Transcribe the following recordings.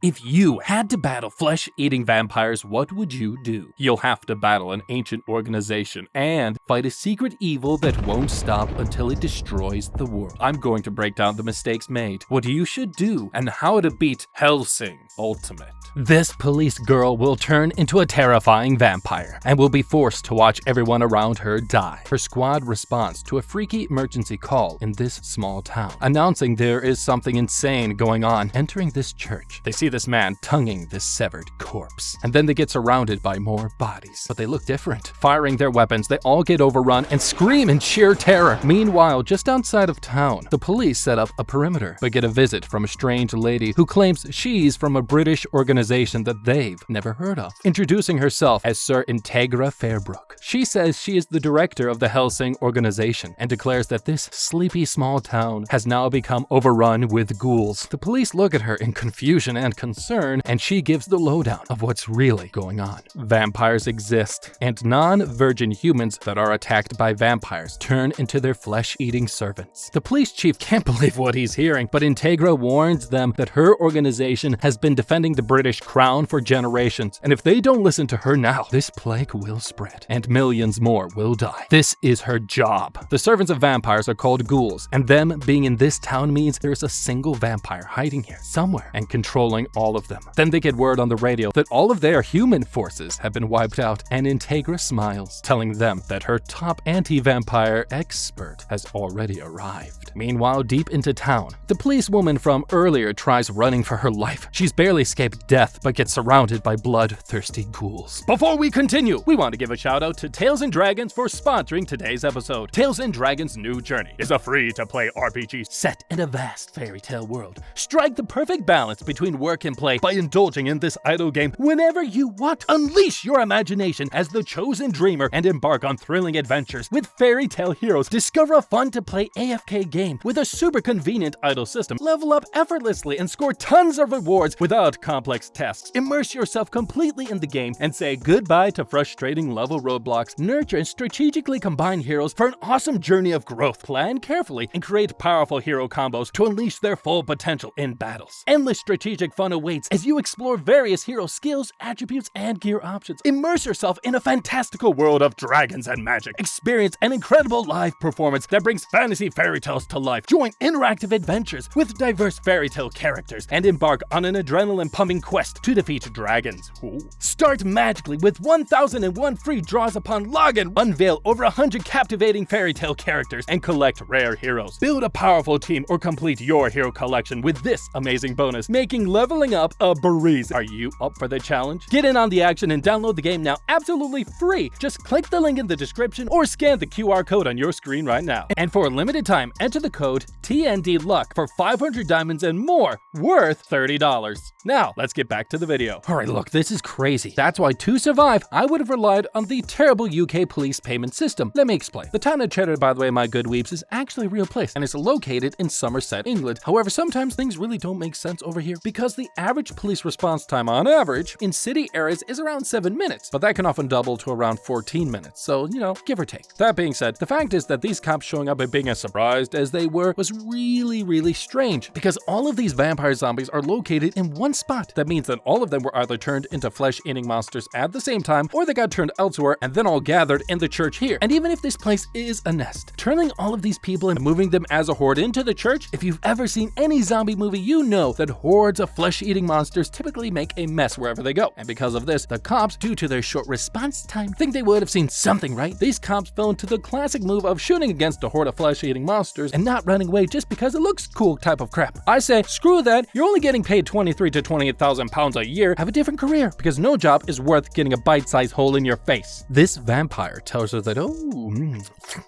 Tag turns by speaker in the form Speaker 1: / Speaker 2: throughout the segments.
Speaker 1: If you had to battle flesh-eating vampires, what would you do? You'll have to battle an ancient organization and fight a secret evil that won't stop until it destroys the world. I'm going to break down the mistakes made, what you should do, and how to beat Hellsing Ultimate. This police girl will turn into a terrifying vampire and will be forced to watch everyone around her die. Her squad responds to a freaky emergency call in this small town, announcing there is something insane going on. Entering this church, they see this man tonguing this severed corpse, and then they get surrounded by more bodies, but they look different. Firing their weapons, they all get overrun and scream in sheer terror. Meanwhile, just outside of town, the police set up a perimeter, but get a visit from a strange lady who claims she's from a British organization that they've never heard of, introducing herself as Sir INTEGRA Fairbrook. She says she is the director of the Hellsing organization and declares that this sleepy small town has now become overrun with ghouls. The police look at her in confusion and concern, and she gives the lowdown of what's really going on. Vampires exist, and non-virgin humans that are attacked by vampires turn into their flesh-eating servants. The police chief can't believe what he's hearing, but INTEGRA warns them that her organization has been defending the British crown for generations, and if they don't listen to her now, this plague will spread, and millions more will die. This is her job. The servants of vampires are called ghouls, and them being in this town means there's a single vampire hiding here somewhere and controlling all of them. Then they get word on the radio that all of their human forces have been wiped out, and INTEGRA smiles, telling them that her top anti-vampire expert has already arrived. Meanwhile, deep into town, the policewoman from earlier tries running for her life. She's barely escaped death, but gets surrounded by bloodthirsty ghouls. Before we continue, we want to give a shout out to Tales & Dragons for sponsoring today's episode. Tales & Dragons' New Journey is a free-to-play RPG set in a vast fairy tale world. Strike the perfect balance between work and play by indulging in this idle game whenever you want. Unleash your imagination as the chosen dreamer and embark on thrilling adventures with fairy tale heroes. Discover a fun-to-play AFK game with a super convenient idle system. Level up effortlessly and score tons of rewards without complex tests. Immerse yourself completely in the game and say goodbye to frustrating level roadblocks. Nurture and strategically combine heroes for an awesome journey of growth. Plan carefully and create powerful hero combos to unleash their full potential in battles. Endless strategic fun awaits as you explore various hero skills, attributes, and gear options. Immerse yourself in a fantastical world of dragons and magic. Experience an incredible live performance that brings fantasy fairy tales to life. Join interactive adventures with diverse fairy tale characters and embark on an adrenaline-pumping quest to defeat dragons. Ooh. Start magically with 1001 free draws upon login. Unveil over 100 captivating fairy tale characters and collect rare heroes. Build a powerful team or complete your hero collection with this amazing bonus, making leveling up a breeze. Are you up for the challenge? Get in on the action and download the game now absolutely free. Just click the link in the description or scan the QR code on your screen right now. And for a limited time, enter the code TNDLUCK for 500 diamonds and more, worth $30. Now, let's get back to the video. Alright, look, this is crazy. That's why to survive, I would have relied on the terrible UK police payment system. Let me explain. The town of Cheddar, by the way, my good weeps, is actually a real place, and it's located in Somerset, England. However, sometimes things really don't make sense over here because the average police response time on average in city areas is around 7 minutes, but that can often double to around 14 minutes, so, you know, give or take. That being said, the fact is that these cops showing up and being as surprised as they were was really strange, because all of these vampire zombies are located in one spot. That means that all of them were either turned into flesh-eating monsters at the same time, or they got turned elsewhere and then all gathered in the church here. And even if this place is a nest, turning all of these people and moving them as a horde into the church, if you've ever seen any zombie movie, you know that hordes of flesh-eating monsters typically make a mess wherever they go. And because of this, the cops, due to their short response time, think they would have seen something, right? These cops fell into the classic move of shooting against a horde of flesh-eating monsters and not running away just because it looks cool type of crap. I say, screw that. You're only getting paid 23 to 28,000 pounds a year. Have a different career, because no job is worth getting a bite-sized hole in your face. This vampire tells her that,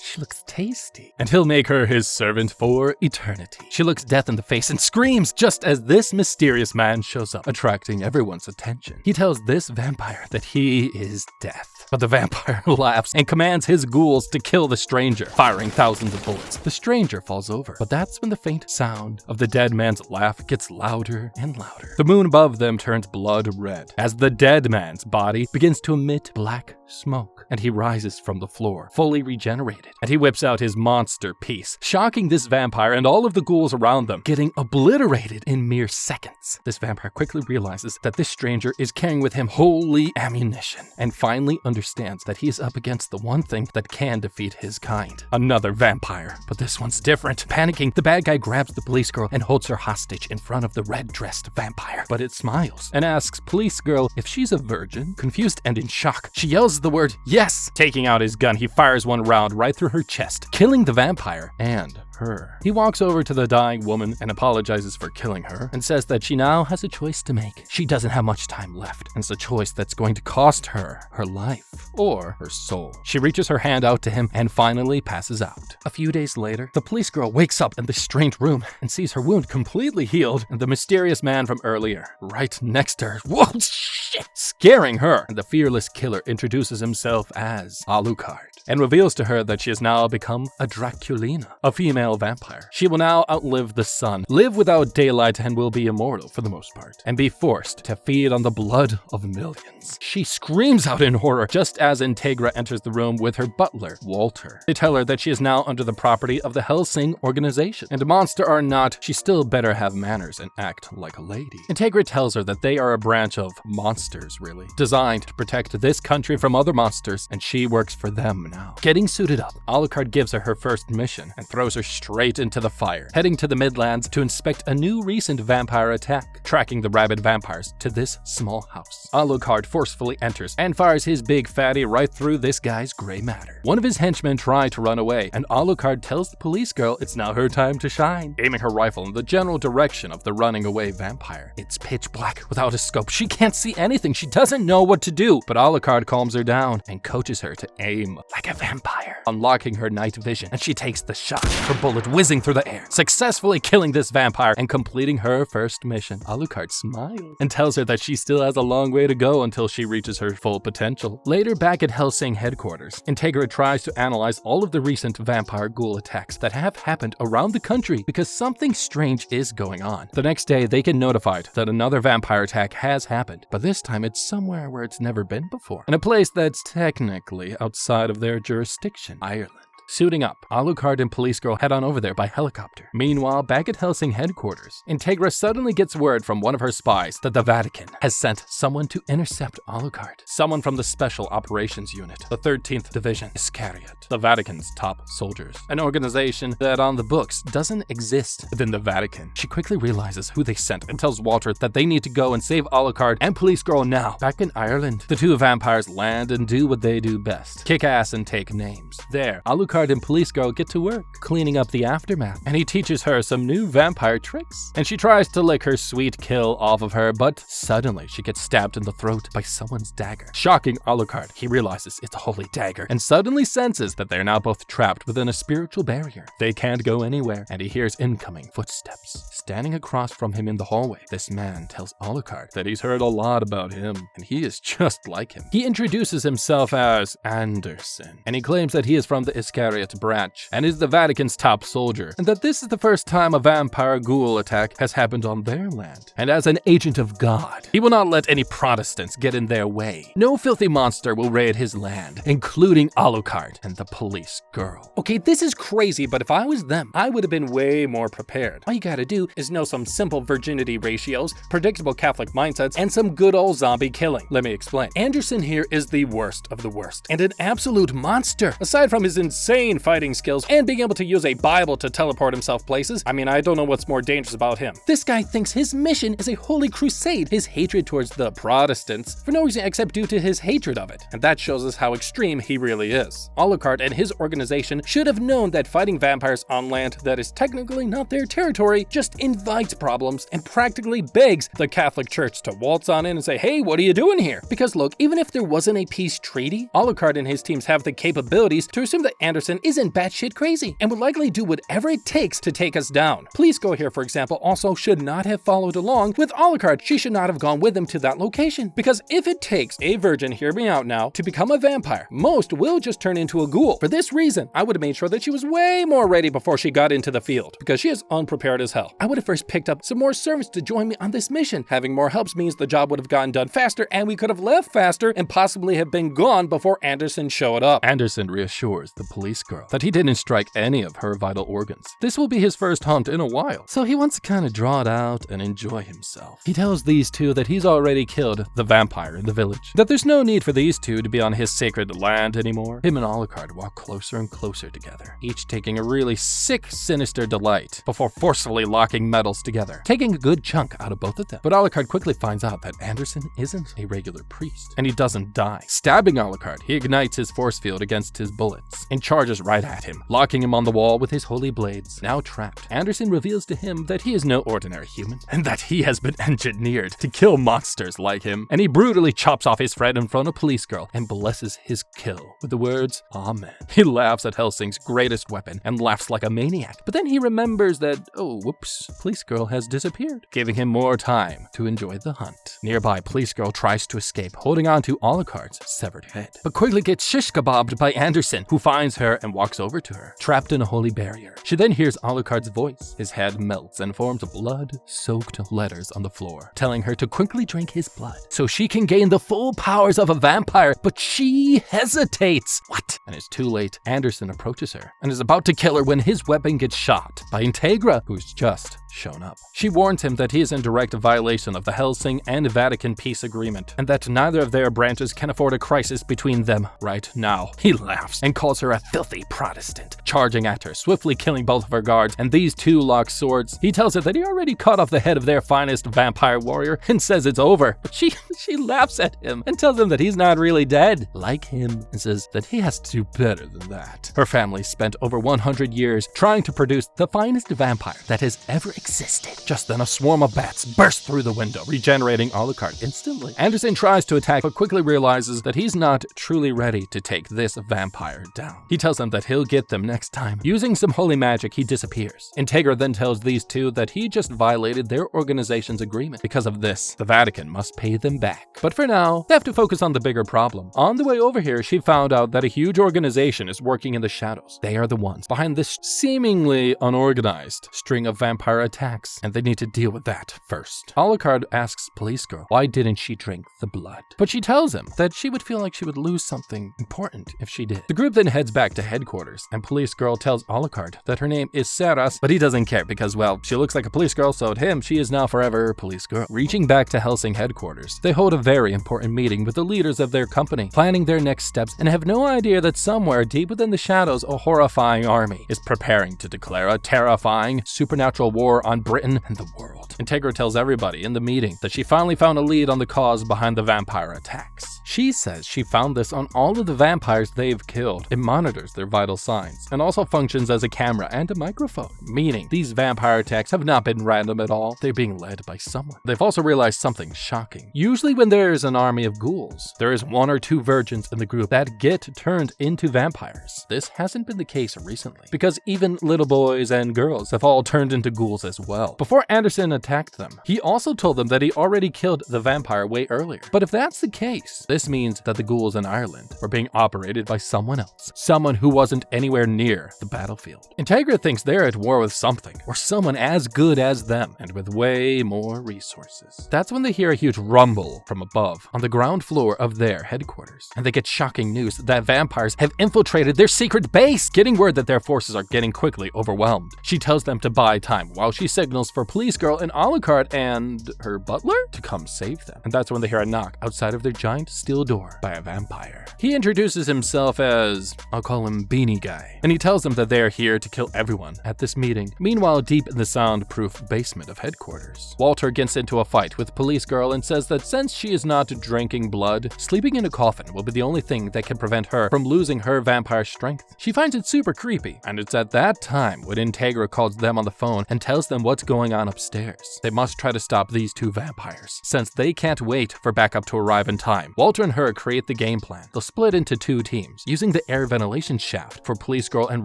Speaker 1: she looks tasty, and he'll make her his servant for eternity. She looks death in the face and screams just as this mysterious man shows up, attracting everyone's attention. He tells this vampire that he is death, but the vampire laughs and commands his ghouls to kill the stranger, firing thousands of bullets. The stranger falls over, but that's when the faint sound of the dead man's laugh gets louder and louder. The moon above them turns blood red as the dead man's body begins to emit black smoke, and he rises from the floor, fully regenerated, and he whips out his monster piece, shocking this vampire and all of the ghouls around them, getting obliterated in mere seconds. This vampire quickly realizes that this stranger is carrying with him holy ammunition, and finally understands that he is up against the one thing that can defeat his kind. Another vampire, but this one's different. Panicking, the bad guy grabs the police girl and holds her hostage in front of the red-dressed vampire, but it smiles and asks police girl if she's a virgin. Confused and in shock, she yells the word yes. Taking out his gun, he fires one round right through her chest, killing the vampire and her. He walks over to the dying woman and apologizes for killing her and says that she now has a choice to make. She doesn't have much time left, and it's a choice that's going to cost her her life or her soul. She reaches her hand out to him and finally passes out. A few days later, the police girl wakes up in this strange room and sees her wound completely healed and the mysterious man from earlier right next to her. Whoa, shit! Scaring her, and the fearless killer introduces himself as Alucard and reveals to her that she has now become a Draculina, a female vampire. She will now outlive the sun, live without daylight, and will be immortal for the most part, and be forced to feed on the blood of millions. She screams out in horror just as Integra enters the room with her butler, Walter. They tell her that she is now under the property of the Hellsing organization, and monster or not, she still better have manners and act like a lady. Integra tells her that they are a branch of monsters, really, designed to protect this country from other monsters, and she works for them now. Getting suited up, Alucard gives her her first mission and throws her straight into the fire, heading to the Midlands to inspect a new recent vampire attack, tracking the rabid vampires to this small house. Alucard forcefully enters and fires his big fatty right through this guy's gray matter. One of his henchmen try to run away, and Alucard tells the police girl it's now her time to shine, aiming her rifle in the general direction of the running away vampire. It's pitch black without a scope. She can't see anything. She doesn't know what to do, but Alucard calms her down and coaches her to aim like a vampire, unlocking her night vision, and she takes the shot, her bullet whizzing through the air, successfully killing this vampire and completing her first mission. Alucard smiles and tells her that she still has a long way to go until she reaches her full potential. Later, back at Hellsing headquarters, Integra tries to analyze all of the recent vampire ghoul attacks that have happened around the country because something strange is going on. The next day, they get notified that another vampire attack has happened, but this time it's somewhere where it's never been before, in a place that's technically outside of their jurisdiction, Ireland. Suiting up, Alucard and police girl head on over there by helicopter. Meanwhile, back at Hellsing headquarters, Integra suddenly gets word from one of her spies that the Vatican has sent someone to intercept Alucard. Someone from the Special Operations Unit, the 13th Division Iscariot, the Vatican's top soldiers. An organization that on the books doesn't exist within the Vatican. She quickly realizes who they sent and tells Walter that they need to go and save Alucard and police girl now. Back in Ireland, the two vampires land and do what they do best: kick ass and take names. There, Alucard and police girl get to work, cleaning up the aftermath, and he teaches her some new vampire tricks. And she tries to lick her sweet kill off of her, but suddenly she gets stabbed in the throat by someone's dagger. Shocking Alucard, he realizes it's a holy dagger, and suddenly senses that they're now both trapped within a spiritual barrier. They can't go anywhere, and he hears incoming footsteps. Standing across from him in the hallway, this man tells Alucard that he's heard a lot about him, and he is just like him. He introduces himself as Anderson, and he claims that he is from the Iscariot branch and is the Vatican's top soldier, and that this is the first time a vampire ghoul attack has happened on their land. And as an agent of God, he will not let any Protestants get in their way. No filthy monster will raid his land, including Alucard and the police girl. Okay, this is crazy, but if I was them, I would have been way more prepared. All you gotta do is know some simple virginity ratios, predictable Catholic mindsets, and some good old zombie killing. Let me explain. Anderson here is the worst of the worst, and an absolute monster. Aside from his insane fighting skills and being able to use a Bible to teleport himself places, I mean, I don't know what's more dangerous about him. This guy thinks his mission is a holy crusade, his hatred towards the Protestants, for no reason except due to his hatred of it. And that shows us how extreme he really is. Alucard and his organization should have known that fighting vampires on land that is technically not their territory just invites problems and practically begs the Catholic Church to waltz on in and say, hey, what are you doing here? Because look, even if there wasn't a peace treaty, Alucard and his teams have the capabilities to assume that Anderson Anderson isn't batshit crazy and would likely do whatever it takes to take us down. Police Girl here, for example, also should not have followed along with Alucard. She should not have gone with him to that location, because if it takes a virgin, hear me out now, to become a vampire, most will just turn into a ghoul. For this reason, I would have made sure that she was way more ready before she got into the field, because she is unprepared as hell. I would have first picked up some more servants to join me on this mission. Having more helps means the job would have gotten done faster, and we could have left faster and possibly have been gone before Anderson showed up. Anderson reassures the police girl that he didn't strike any of her vital organs. This will be his first hunt in a while, so he wants to kind of draw it out and enjoy himself. He tells these two that he's already killed the vampire in the village, that there's no need for these two to be on his sacred land anymore. Him and Alucard walk closer and closer together, each taking a really sick, sinister delight before forcefully locking metals together, taking a good chunk out of both of them. But Alucard quickly finds out that Anderson isn't a regular priest, and he doesn't die. Stabbing Alucard, he ignites his force field against his bullets and charges right at him, locking him on the wall with his holy blades. Now trapped, Anderson reveals to him that he is no ordinary human, and that he has been engineered to kill monsters like him, and he brutally chops off his friend in front of Police Girl and blesses his kill with the words, "Amen." He laughs at Hellsing's greatest weapon and laughs like a maniac, but then he remembers that, oh whoops, Police Girl has disappeared, giving him more time to enjoy the hunt. Nearby, Police Girl tries to escape, holding on to Alucard's severed head, but quickly gets shish kebabbed by Anderson, who finds her and walks over to her, trapped in a holy barrier. She then hears Alucard's voice. His head melts and forms blood-soaked letters on the floor, telling her to quickly drink his blood so she can gain the full powers of a vampire, but she hesitates. What? And it's too late. Anderson approaches her and is about to kill her when his weapon gets shot by INTEGRA, who's just shown up. She warns him that he is in direct violation of the Hellsing and Vatican peace agreement, and that neither of their branches can afford a crisis between them right now. He laughs and calls her a filthy Protestant, charging at her, swiftly killing both of her guards, and these two lock swords. He tells her that he already cut off the head of their finest vampire warrior and says it's over, but she laughs at him and tells him that he's not really dead, like him, and says that he has to do better than that. Her family spent over 100 years trying to produce the finest vampire that has ever existed. Just then a swarm of bats burst through the window, regenerating Alucard instantly. Anderson tries to attack, but quickly realizes that he's not truly ready to take this vampire down. He tells them that he'll get them next time. Using some holy magic, he disappears. INTEGRA then tells these two that he just violated their organization's agreement. Because of this, the Vatican must pay them back. But for now, they have to focus on the bigger problem. On the way over here, she found out that a huge organization is working in the shadows. They are the ones behind this seemingly unorganized string of vampire attacks, and they need to deal with that first. Alucard asks Police Girl why didn't she drink the blood, but she tells him that she would feel like she would lose something important if she did. The group then heads back to headquarters, and Police Girl tells Alucard that her name is Saras, but he doesn't care because, well, she looks like a police girl, so to him, she is now forever Police Girl. Reaching back to Hellsing headquarters, they hold a very important meeting with the leaders of their company, planning their next steps, and have no idea that somewhere deep within the shadows, a horrifying army is preparing to declare a terrifying supernatural war on Britain and the world. INTEGRA tells everybody in the meeting that she finally found a lead on the cause behind the vampire attacks. She says she found this on all of the vampires they've killed. It monitors their vital signs and also functions as a camera and a microphone, meaning these vampire attacks have not been random at all. They're being led by someone. They've also realized something shocking. Usually when there is an army of ghouls, there is one or two virgins in the group that get turned into vampires. This hasn't been the case recently, because even little boys and girls have all turned into ghouls as well. Before Anderson attacked them, he also told them that he already killed the vampire way earlier. But if that's the case, this means that the ghouls in Ireland were being operated by someone else, someone who wasn't anywhere near the battlefield. INTEGRA thinks they're at war with something, or someone as good as them, and with way more resources. That's when they hear a huge rumble from above, on the ground floor of their headquarters, and they get shocking news that vampires have infiltrated their secret base, getting word that their forces are getting quickly overwhelmed. She tells them to buy time while she signals for Police Girl and Alucard and her butler to come save them. And that's when they hear a knock outside of their giant steel door by a vampire. He introduces himself as, I'll call him Beanie Guy, and he tells them that they are here to kill everyone at this meeting. Meanwhile, deep in the soundproof basement of headquarters, Walter gets into a fight with Police Girl and says that since she is not drinking blood, sleeping in a coffin will be the only thing that can prevent her from losing her vampire strength. She finds it super creepy, and it's at that time when INTEGRA calls them on the phone and tells them what's going on upstairs. They must try to stop these two vampires, since they can't wait for backup to arrive in time. Walter Walter and her create the game plan. They'll split into 2 teams, using the air ventilation shaft for Police Girl and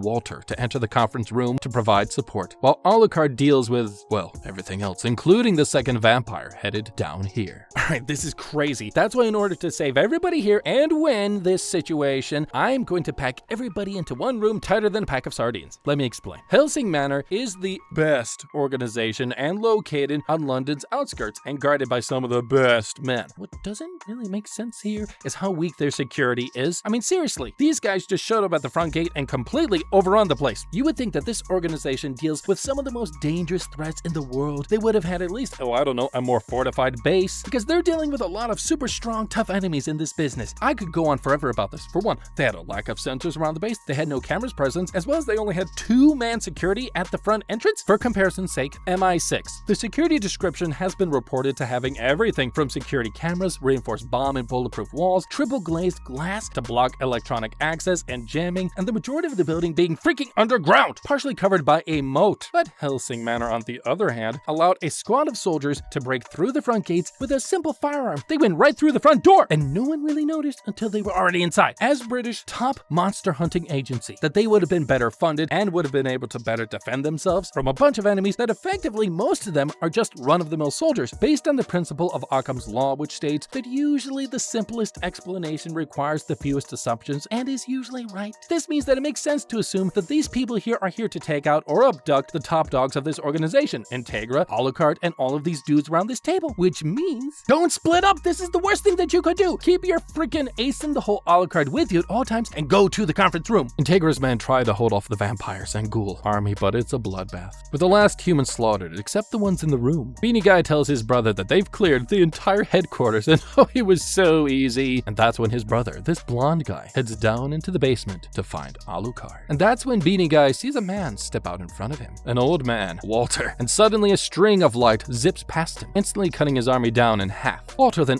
Speaker 1: Walter to enter the conference room to provide support, while Alucard deals with, well, everything else, including the second vampire headed down here. Alright, this is crazy. That's why in order to save everybody here and win this situation, I'm going to pack everybody into one room tighter than a pack of sardines. Let me explain. Helsing Manor is the best organization and located on London's outskirts and guarded by some of the best men. What doesn't really make sense here is how weak their security is. I mean, seriously, these guys just showed up at the front gate and completely overrun the place. You would think that this organization deals with some of the most dangerous threats in the world. They would have had at least, oh, I don't know, a more fortified base, because they're dealing with a lot of super strong, tough enemies in this business. I could go on forever about this. For one, they had a lack of sensors around the base, they had no cameras present, as well as they only had 2-man security at the front entrance. For comparison's sake, MI6. The security description has been reported to having everything from security cameras, reinforced bomb and bulletproof walls, triple glazed glass to block electronic access and jamming, and the majority of the building being freaking underground, partially covered by a moat. But Helsing Manor, on the other hand, allowed a squad of soldiers to break through the front gates with a simple firearm. They went right through the front door, and no one really noticed until they were already inside. As British top monster hunting agency, that they would have been better funded and would have been able to better defend themselves from a bunch of enemies that effectively most of them are just run-of-the-mill soldiers, based on the principle of Occam's law, which states that usually the simplest explanation requires the fewest assumptions and is usually right. This means that it makes sense to assume that these people here are here to take out or abduct the top dogs of this organization, INTEGRA, Alucard, and all of these dudes around this table, which means don't split up. This is the worst thing that you could do. Keep your freaking ace in the hole Alucard with you at all times and go to the conference room. INTEGRA's men try to hold off the vampires and ghoul army, but it's a bloodbath, with the last human slaughtered except the ones in the room. Beanie Guy tells his brother that they've cleared the entire headquarters, and oh, it was so easy. And that's when his brother, this blonde guy, heads down into the basement to find Alucard. And that's when Beanie Guy sees a man step out in front of him. An old man, Walter, and suddenly a string of light zips past him, instantly cutting his army down in half. Walter then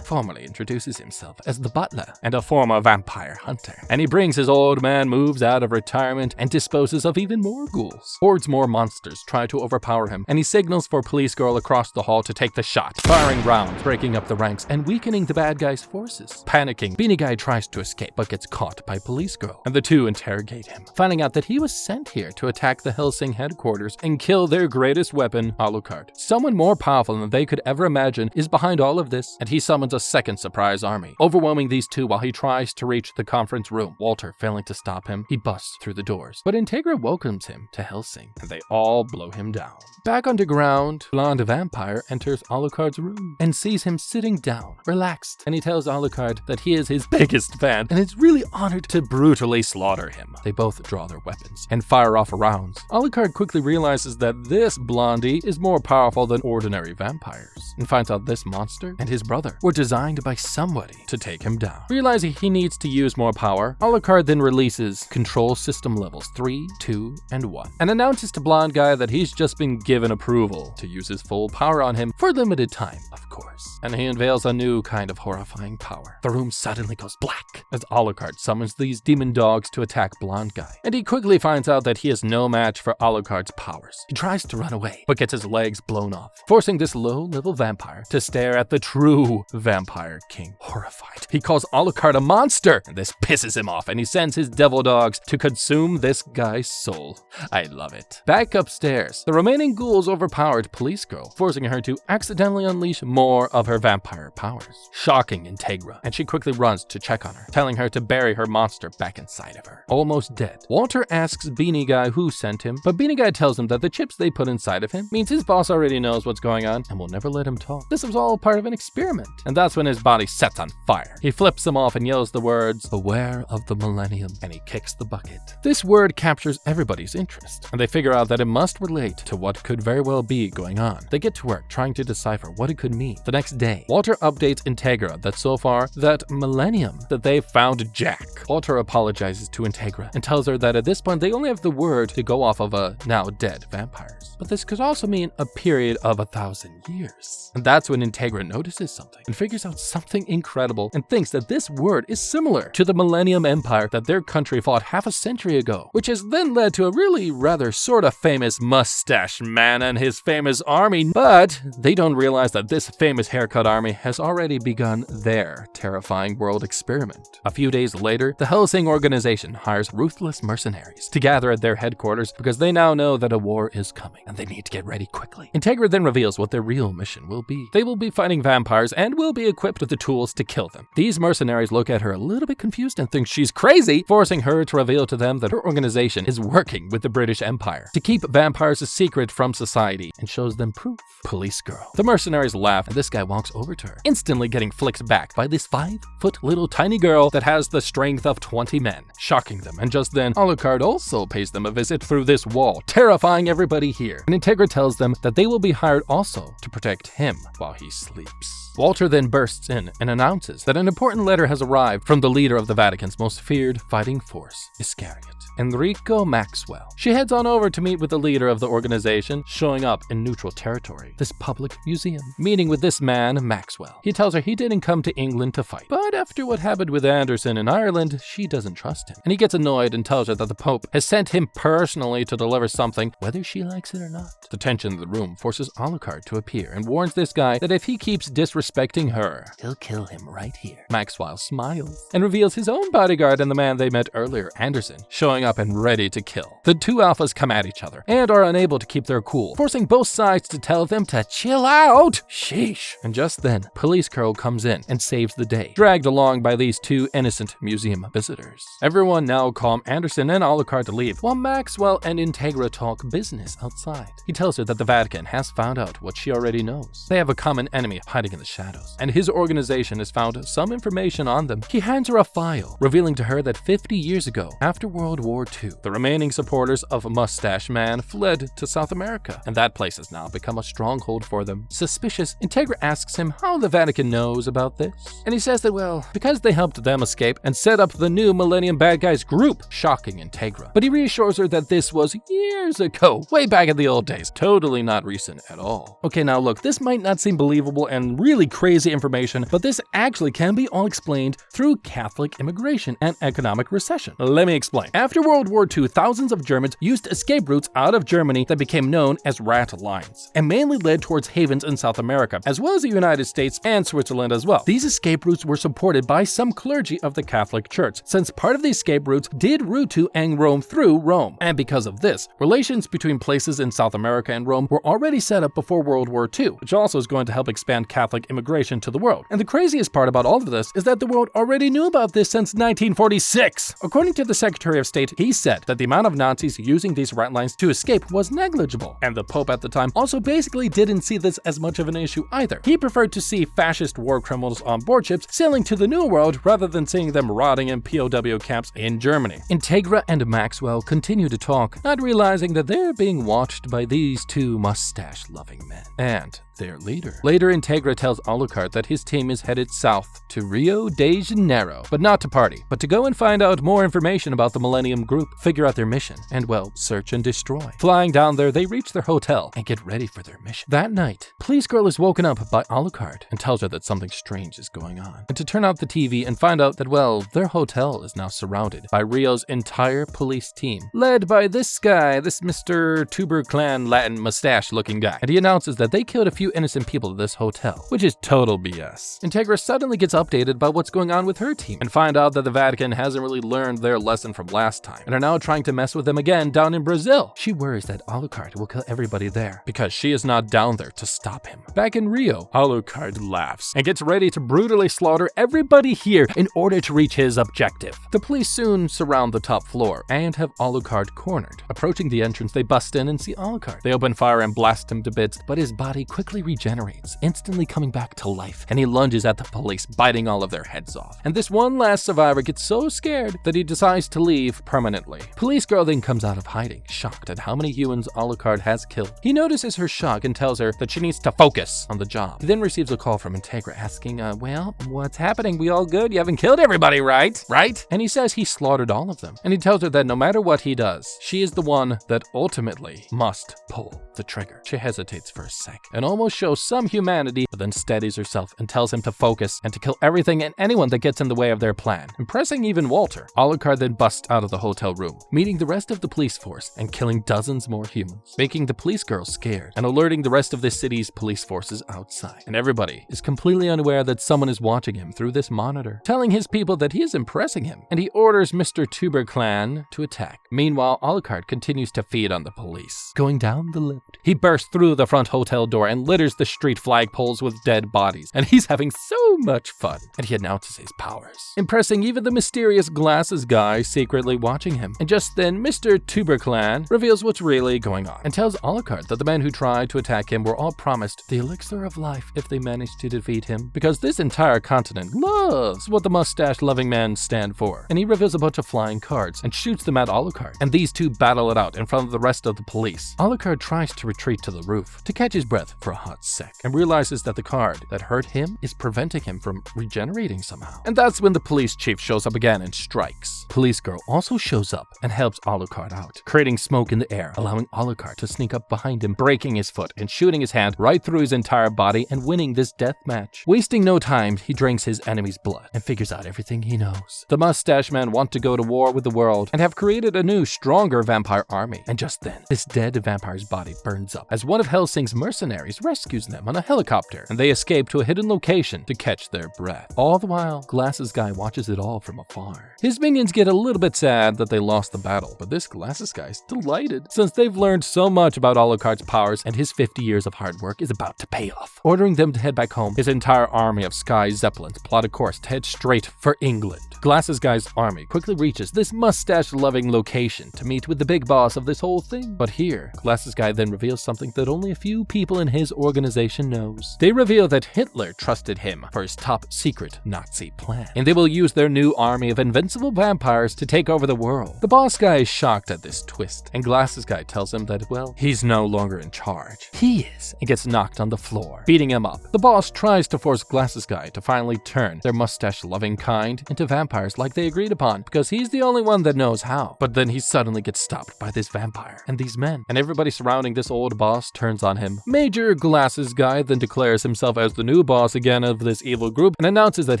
Speaker 1: formally introduces himself as the butler and a former vampire hunter. And he brings his old man moves out of retirement and disposes of even more ghouls. Hordes more monsters try to overpower him, and he signals for Police Girl across the hall to take the shot, firing rounds, breaking up the ranks, and weakening the bad guy's forces. Panicking, Beanie Guy tries to escape, but gets caught by Police Girl, and the two interrogate him, finding out that he was sent here to attack the Helsing headquarters and kill their greatest weapon, Alucard. Someone more powerful than they could ever imagine is behind all of this, and he summons a second surprise army, overwhelming these two while he tries to reach the conference room. Walter failing to stop him, he busts through the doors, but INTEGRA welcomes him to Helsing, and they all blow him down. Back underground, blonde vampire enters Alucard's room and sees him sitting down, relaxed, and he tells Alucard that he is his biggest fan and is really honored to brutally slaughter him. They both draw their weapons and fire off rounds. Alucard quickly realizes that this blondie is more powerful than ordinary vampires, and finds out this monster and his brother were designed by somebody to take him down. Realizing he needs to use more power, Alucard then releases control system levels 3, 2, and 1, and announces to Blonde Guy that he's just been given approval to use his full power on him for a limited time, of course. And he unveils a new kind of horrifying power. The room suddenly goes black as Alucard summons these demon dogs to attack Blonde Guy, and he quickly finds out that he is no match for Alucard's powers. He tries to run away, but gets his legs blown off, forcing this low-level vampire to stare at the true vampire king. Horrified, he calls Alucard a monster, and this pisses him off, and he sends his devil dogs to consume this guy's soul. I love it. Back upstairs, the remaining ghouls overpowered Police Girl, forcing her to accidentally unleash more of her vampire powers, shocking INTEGRA, and she quickly runs to check on her, telling her to bury her monster back inside of her. Almost dead, Walter asks Beanie Guy who sent him, but Beanie Guy tells him that the chips they put inside of him means his boss already knows what's going on and will never let him talk. This was all part of an experiment, and that's when his body sets on fire. He flips them off and yells the words, "Beware of the millennium," and he kicks the bucket. This word captures everybody's interest, and they figure out that it must relate to what could very well be going on. They get to work trying to decipher what it could mean. The next day, Walter updates INTEGRA that so far, that millennium, that they've found Jack. Walter apologizes to INTEGRA and tells her that at this point they only have the word to go off of now dead vampires. But this could also mean a period of 1,000 years. And that's when INTEGRA notices something and figures out something incredible and thinks that this word is similar to the Millennium Empire that their country fought half a century ago, which has then led to a really rather sort of famous mustache man and his famous army. But they don't realize that this famous haircut army has already begun their terrifying world experiment. A few days later, the Hellsing organization hires ruthless mercenaries to gather at their headquarters because they now know that a war is coming and they need to get ready quickly. INTEGRA then reveals what their real mission will be. They will be fighting vampires and will be equipped with the tools to kill them. These mercenaries look at her a little bit confused and think she's crazy, forcing her to reveal to them that her organization is working with the British Empire to keep vampires a secret from society, and shows them proof. Police girl. The mercenaries laugh and this guy walks over to her, instantly getting flicked back by this 5-foot little tiny girl that has the strength of 20 men, shocking them. And just then, Alucard also pays them a visit through this wall, terrifying everybody here. And INTEGRA tells them that they will be hired also to protect him while he sleeps. Walter then bursts in and announces that an important letter has arrived from the leader of the Vatican's most feared fighting force, Iscariot, Enrico Maxwell. She heads on over to meet with the leader of the organization, showing up in neutral territory, this public museum. Meeting with this man, Maxwell. He tells her he didn't come to England to fight, but after what happened with Anderson in Ireland, she doesn't trust him. And he gets annoyed and tells her that the Pope has sent him personally to deliver something, whether she likes it or not. The tension in the room forces Alucard to appear and warns this guy that if he keeps disrespecting her, he'll kill him right here. Maxwell smiles and reveals his own bodyguard and the man they met earlier, Anderson, showing up and ready to kill. The two alphas come at each other and are unable to keep their cool, forcing both sides to tell them to chill out. Sheesh. And just then, Police Girl comes in and saves the day, dragged along by these two innocent museum visitors. Everyone now calm Anderson and Alucard to leave, while Maxwell and INTEGRA talk business outside. He tells her that the Vatican has found out what she already knows. They have a common enemy hiding in the shadows, and his organization has found some information on them. He hands her a file, revealing to her that 50 years ago, after World War II, the remaining supporters of Mustache Man fled to South America, and that place has now become a stronghold for them. Suspicious, INTEGRA asks him how the Vatican knows about this, and he says that, well, because they helped them escape and set up the new Millennium Bad Guys group, shocking INTEGRA. But he reassures her that this was years ago, way back in the old days, totally not recent at all. Okay, now look, this might not seem believable and really crazy information, but this actually can be all explained through Catholic immigration and economic recession. Let me explain. After World War II, thousands of Germans used escape routes out of Germany that became known as rat lines, and mainly led towards havens in South America, as well as the United States and Switzerland as well. These escape routes were supported by some clergy of the Catholic Church, since part of the escape routes did route to and roam through Rome. And because of this, relations between places in South America and Rome were already set up before World War II, which also is going to help expand Catholic immigration to the world. And the craziest part about all of this is that the world already knew about this since 1946. According to the Secretary of State, he said that the amount of Nazis using these rat lines to escape was negligible. And the Pope at the time also basically didn't see this as much of an issue either. He preferred to see fascist war criminals on board ships sailing to the New World rather than seeing them rotting in POW camps in Germany. INTEGRA and Maxwell continue to talk, not realizing that they're being watched by these two mustache-loving men and their leader. Later, INTEGRA tells Alucard that his team is headed south to Rio de Janeiro, but not to party, but to go and find out more information about the Millennium Group, figure out their mission, and, well, search and destroy. Flying down there, they reach their hotel and get ready for their mission. That night, Police Girl is woken up by Alucard and tells her that something strange is going on, and to turn out the TV and find out that, well, their hotel is now surrounded by Rio's entire police team, led by this guy, this Mr. Tuber Clan Latin mustache-looking guy, and he announces that they killed a few innocent people at this hotel, which is total BS. INTEGRA suddenly gets updated by what's going on with her team and find out that the Vatican hasn't really learned their lesson from last time and are now trying to mess with them again down in Brazil. She worries that Alucard will kill everybody there because she is not down there to stop him. Back in Rio, Alucard laughs and gets ready to brutally slaughter everybody here in order to reach his objective. The police soon surround the top floor and have Alucard cornered. Approaching the entrance, they bust in and see Alucard. They open fire and blast him to bits, but his body quickly regenerates, instantly coming back to life, and he lunges at the police, biting all of their heads off. And this one last survivor gets so scared that he decides to leave permanently. Police Girl then comes out of hiding, shocked at how many humans Alucard has killed. He notices her shock and tells her that she needs to focus on the job. He then receives a call from INTEGRA asking, well, what's happening? We all good? You haven't killed everybody, right? Right? And he says he slaughtered all of them. And he tells her that no matter what he does, she is the one that ultimately must pull the trigger. She hesitates for a sec and almost almost show some humanity, but then steadies herself and tells him to focus and to kill everything and anyone that gets in the way of their plan, impressing even Walter. Alucard then busts out of the hotel room, meeting the rest of the police force and killing dozens more humans, making the police girls scared and alerting the rest of the city's police forces outside. And everybody is completely unaware that someone is watching him through this monitor, telling his people that he is impressing him, and he orders Mr. TUBERclan to attack. Meanwhile, Alucard continues to feed on the police. Going down the lift, he bursts through the front hotel door and litters the street flagpoles with dead bodies, and he's having so much fun. And he announces his powers, impressing even the mysterious glasses guy secretly watching him. And just then, Mr. TUBERclan reveals what's really going on and tells Alucard that the men who tried to attack him were all promised the elixir of life if they managed to defeat him, because this entire continent loves what the mustache-loving men stand for. And he reveals a bunch of flying cards and shoots them at Alucard, and these two battle it out in front of the rest of the police. Alucard tries to retreat to the roof to catch his breath for a hot sec, and realizes that the card that hurt him is preventing him from regenerating somehow. And that's when the police chief shows up again and strikes. Police girl also shows up and helps Alucard out, creating smoke in the air, allowing Alucard to sneak up behind him, breaking his foot and shooting his hand right through his entire body and winning this death match. Wasting no time, he drinks his enemy's blood and figures out everything he knows. The mustache men want to go to war with the world and have created a new, stronger vampire army. And just then, this dead vampire's body burns up as one of Hellsing's mercenaries rescues them on a helicopter, and they escape to a hidden location to catch their breath. All the while, Glasses Guy watches it all from afar. His minions get a little bit sad that they lost the battle, but this Glasses Guy's delighted since they've learned so much about Alucard's powers and his 50 years of hard work is about to pay off. Ordering them to head back home, his entire army of Sky Zeppelins plot a course to head straight for England. Glasses Guy's army quickly reaches this mustache-loving location to meet with the big boss of this whole thing. But here, Glasses Guy then reveals something that only a few people in his organization knows. They reveal that Hitler trusted him for his top secret Nazi plan, and they will use their new army of invincible vampires to take over the world. The boss guy is shocked at this twist, and Glasses Guy tells him that, well, he's no longer in charge. He is, and gets knocked on the floor, beating him up. The boss tries to force Glasses Guy to finally turn their mustache-loving kind into vampires like they agreed upon, because he's the only one that knows how. But then he suddenly gets stopped by this vampire and these men, and everybody surrounding this old boss turns on him. Major Glasses Guy then declares himself as the new boss again of this evil group and announces that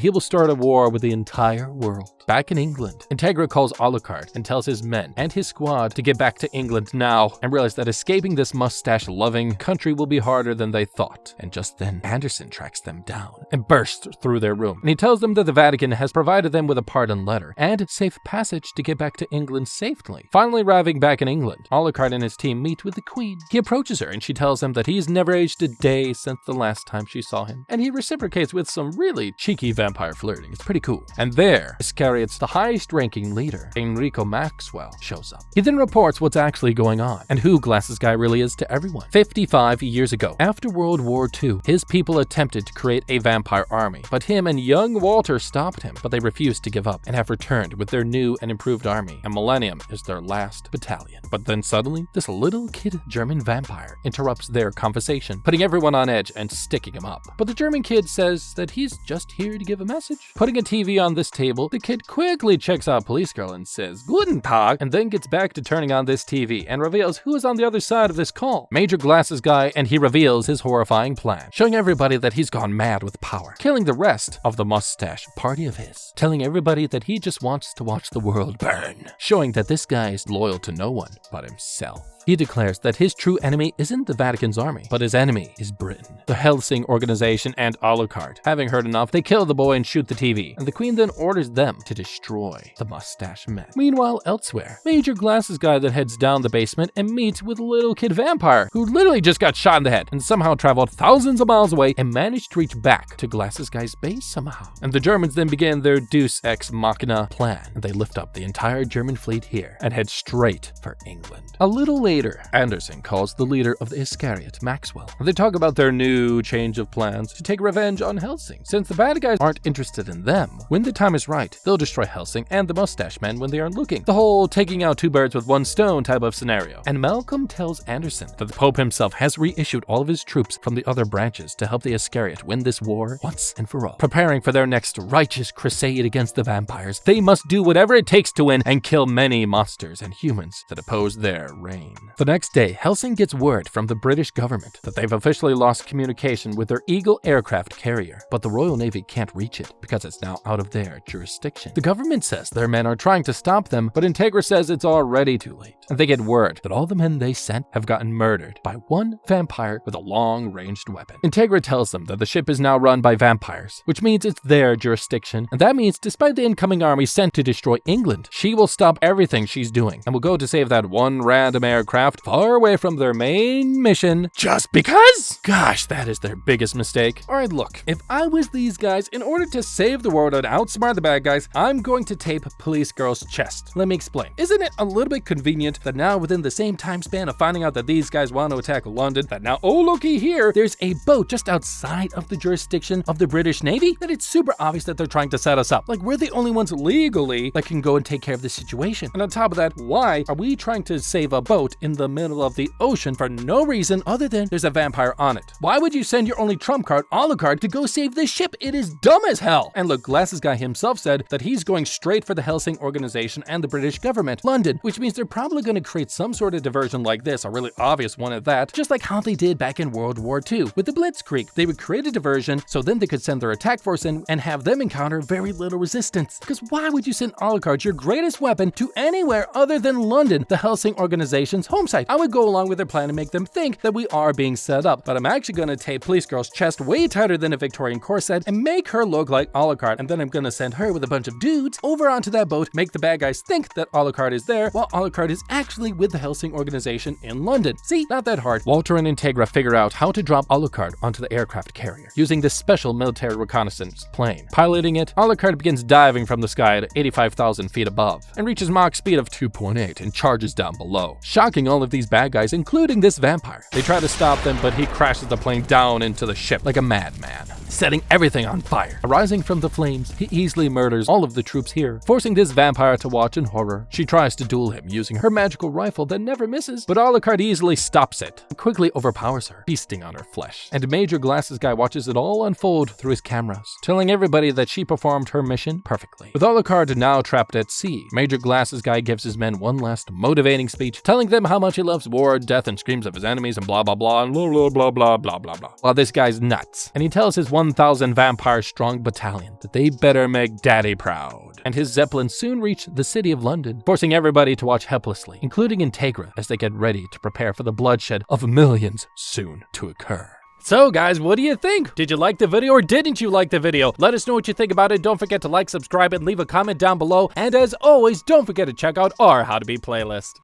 Speaker 1: he will start a war with the entire world. Back in England, INTEGRA calls Alucard and tells his men and his squad to get back to England now, and realize that escaping this mustache-loving country will be harder than they thought. And just then, Anderson tracks them down and bursts through their room, and he tells them that the Vatican has provided them with a pardon letter and safe passage to get back to England safely. Finally arriving back in England, Alucard and his team meet with the Queen. He approaches her and she tells him that he's never aged a day since the last time she saw him, and he reciprocates with some really cheeky vampire flirting. It's pretty cool. And there, Iscariot's the highest-ranking leader, Enrico Maxwell, shows up. He then reports what's actually going on and who Glasses Guy really is to everyone. 55 years ago, after World War II, his people attempted to create a vampire army, but him and young Walter stopped him, but they refused to give up and have returned with their new and improved army, and Millennium is their last battalion. But then suddenly, this little kid German vampire interrupts their conversation, putting everyone on edge and sticking him up. But the German kid says that he's just here to give a message. Putting a TV on this table, the kid quickly checks out Police Girl and says, "Guten Tag," and then gets back to turning on this TV and reveals who is on the other side of this call. Major Glasses Guy, and he reveals his horrifying plan, showing everybody that he's gone mad with power, killing the rest of the mustache party of his, telling everybody that he just wants to watch the world burn, showing that this guy is loyal to no one but himself. He declares that his true enemy isn't the Vatican's army, but his enemy is Britain. The Hellsing organization and Alucard, having heard enough, they kill the boy and shoot the TV, and the Queen then orders them to destroy the mustache men. Meanwhile, elsewhere, Major Glasses Guy then heads down the basement and meets with a little kid vampire who literally just got shot in the head and somehow traveled thousands of miles away and managed to reach back to Glasses Guy's base somehow. And the Germans then begin their Deus Ex Machina plan, and they lift up the entire German fleet here and head straight for England. A little later, Anderson calls the leader of the Iscariot, Maxwell, and they talk about their new change of plans to take revenge on Hellsing. Since the bad guys aren't interested in them, when the time is right, they'll destroy Hellsing and the mustache men when they aren't looking. The whole taking out two birds with one stone type of scenario. And Malcolm tells Anderson that the Pope himself has reissued all of his troops from the other branches to help the Iscariot win this war once and for all. Preparing for their next righteous crusade against the vampires, they must do whatever it takes to win and kill many monsters and humans that oppose their reign. The next day, Hellsing gets word from the British government that they've officially lost communication with their Eagle aircraft carrier, but the Royal Navy can't reach it because it's now out of their jurisdiction. The government says their men are trying to stop them, but INTEGRA says it's already too late. And they get word that all the men they sent have gotten murdered by one vampire with a long-ranged weapon. INTEGRA tells them that the ship is now run by vampires, which means it's their jurisdiction, and that means despite the incoming army sent to destroy England, she will stop everything she's doing and will go to save that one random aircraft far away from their main mission just because? Gosh, that is their biggest mistake. Alright, look, if I was these guys, in order to save the world and outsmart the bad guys, I'm going to tape Police Girl's chest. Let me explain. Isn't it a little bit convenient that now within the same time span of finding out that these guys want to attack London, that now, oh looky here, there's a boat just outside of the jurisdiction of the British Navy? That it's super obvious that they're trying to set us up. Like, we're the only ones legally that can go and take care of this situation. And on top of that, why are we trying to save a boat in the middle of the ocean for no reason other than there's a vampire on it? Why would you send your only trump card, Alucard, to go save this ship? It is dumb as hell. And look, Glasses Guy himself said that he's going straight for the Hellsing organization and the British government, London, which means they're probably going to create some sort of diversion like this, a really obvious one at that, just like how they did back in World War II with the Blitzkrieg. They would create a diversion so then they could send their attack force in and have them encounter very little resistance. Because why would you send Alucard, your greatest weapon, to anywhere other than London, the Hellsing organization's home site? I would go along with their plan and make them think that we are being set up, but I'm actually going to tape Police Girl's chest way tighter than a Victorian corset and make her look like Alucard, and then I'm going to send her with a bunch of dudes over onto that boat, make the bad guys think that Alucard is there while Alucard is actually with the Hellsing organization in London. See, not that hard. Walter and INTEGRA figure out how to drop Alucard onto the aircraft carrier using this special military reconnaissance plane. Piloting it, Alucard begins diving from the sky at 85,000 feet above and reaches Mach speed of 2.8 and charges down below, shocking all of these bad guys, including this vampire. They try to stop them, but he crashes the plane down into the ship like a madman, setting everything on fire. Arising from the flames, he easily murders all of the troops here, forcing this vampire to watch in horror. She tries to duel him using her magical rifle that never misses, but Alucard easily stops it and quickly overpowers her, feasting on her flesh. And Major Glasses Guy watches it all unfold through his cameras, telling everybody that she performed her mission perfectly. With Alucard now trapped at sea, Major Glasses Guy gives his men one last motivating speech, telling them how much he loves war, death, and screams of his enemies, and blah blah blah, and blah blah blah blah blah blah blah. While this guy's nuts, and he tells his 1,000 vampire-strong battalion that they better make Daddy proud. And his Zeppelin soon reach the city of London, forcing everybody to watch helplessly, including INTEGRA, as they get ready to prepare for the bloodshed of millions soon to occur. So guys, what do you think? Did you like the video or didn't you like the video? Let us know what you think about it. Don't forget to like, subscribe, and leave a comment down below. And as always, don't forget to check out our How to Beat playlist.